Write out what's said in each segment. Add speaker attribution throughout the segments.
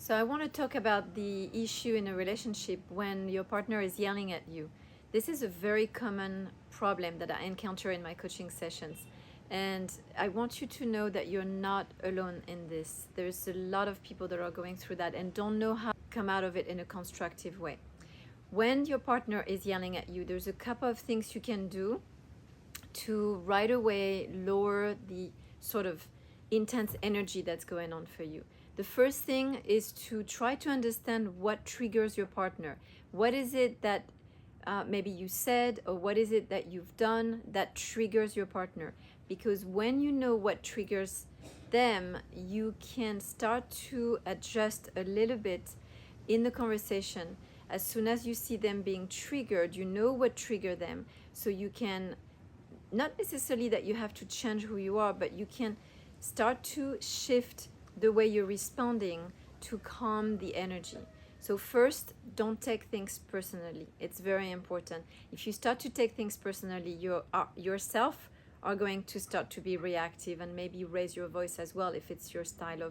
Speaker 1: So I want to talk about the issue in a relationship when your partner is yelling at you. This is a very common problem that I encounter in my coaching sessions. And I want you to know that you're not alone in this. There's a lot of people that are going through that and don't know how to come out of it in a constructive way. When your partner is yelling at you, there's a couple of things you can do to right away lower the sort of intense energy that's going on for you. The first thing is to try to understand what triggers your partner. What is it that maybe you said, or what is it that you've done that triggers your partner? Because when you know what triggers them, you can start to adjust a little bit in the conversation. As soon as you see them being triggered, you know what triggered them, so you can, not necessarily that you have to change who you are, but you can start to shift the way you're responding to calm the energy. So first, don't take things personally. It's very important. If you start to take things personally, you yourself are going to start to be reactive and maybe raise your voice as well if it's your style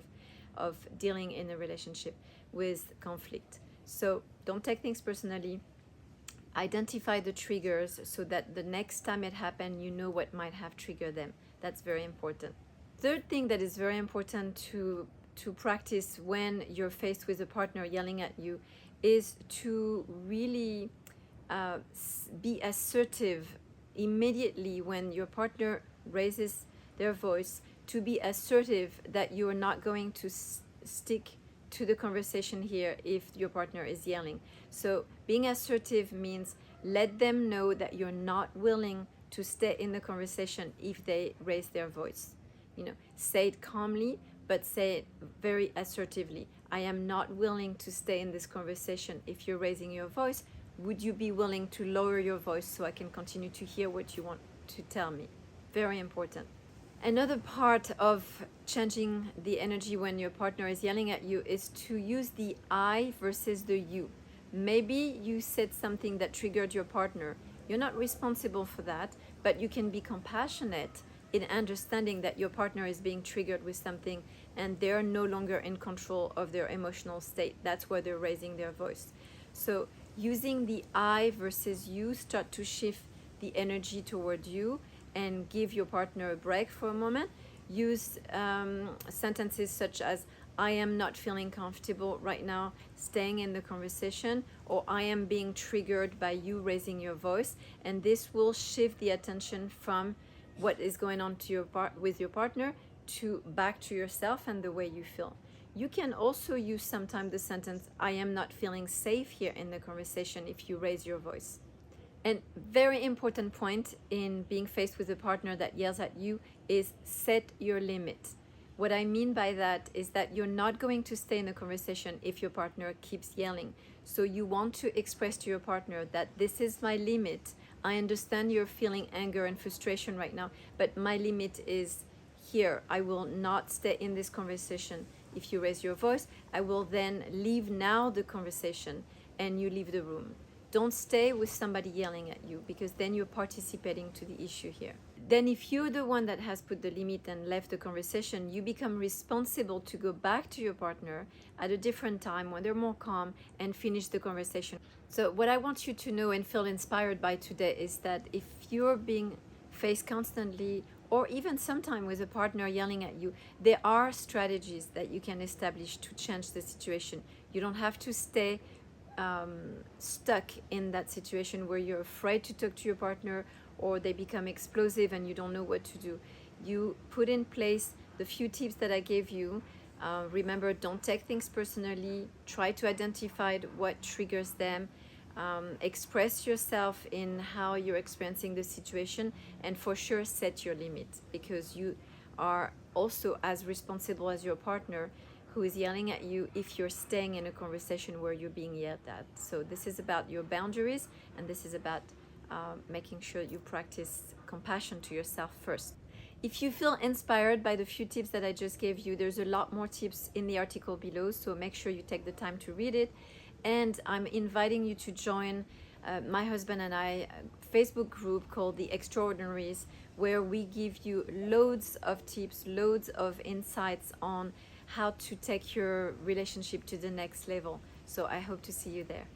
Speaker 1: of dealing in a relationship with conflict. So don't take things personally. Identify the triggers so that the next time it happens, you know what might have triggered them. That's very important. Third thing that is very important to practice when you're faced with a partner yelling at you is to really be assertive immediately when your partner raises their voice, to be assertive that you are not going to stick to the conversation here if your partner is yelling. So being assertive means let them know that you're not willing to stay in the conversation if they raise their voice. Say it calmly, but say it very assertively. I am not willing to stay in this conversation if you're raising your voice. Would you be willing to lower your voice so I can continue to hear what you want to tell me? Very important. Another part of changing the energy when your partner is yelling at you is to use the I versus the you. Maybe you said something that triggered your partner. You're not responsible for that, but you can be compassionate in understanding that your partner is being triggered with something and they're no longer in control of their emotional state. That's why they're raising their voice. So using the I versus you, start to shift the energy toward you and give your partner a break for a moment. Use sentences such as, I am not feeling comfortable right now staying in the conversation, or I am being triggered by you raising your voice. And this will shift the attention from what is going on to with your partner to back to yourself and the way you feel. You can also use sometimes the sentence, I am not feeling safe here in the conversation, if you raise your voice. And very important point in being faced with a partner that yells at you is set your limit. What I mean by that is that you're not going to stay in a conversation if your partner keeps yelling. So you want to express to your partner that this is my limit. I understand you're feeling anger and frustration right now, but my limit is here. I will not stay in this conversation if you raise your voice. I will then leave now the conversation and you leave the room. Don't stay with somebody yelling at you, because then you're participating to the issue here. Then if you're the one that has put the limit and left the conversation, you become responsible to go back to your partner at a different time when they're more calm and finish the conversation. So what I want you to know and feel inspired by today is that if you're being faced constantly, or even sometime with a partner yelling at you, there are strategies that you can establish to change the situation. You don't have to stay stuck in that situation where you're afraid to talk to your partner, or they become explosive and you don't know what to do. You put in place the few tips that I gave you. Remember, don't take things personally. Try to identify what triggers them. Express yourself in how you're experiencing the situation, and for sure set your limit, because you are also as responsible as your partner who is yelling at you if you're staying in a conversation where you're being yelled at. So this is about your boundaries, and this is about making sure you practice compassion to yourself first. If you feel inspired by the few tips that I just gave you, there's a lot more tips in the article below, so make sure you take the time to read it. And I'm inviting you to join my husband and I Facebook group called The Extraordinaries, where we give you loads of tips, loads of insights on how to take your relationship to the next level. So I hope to see you there.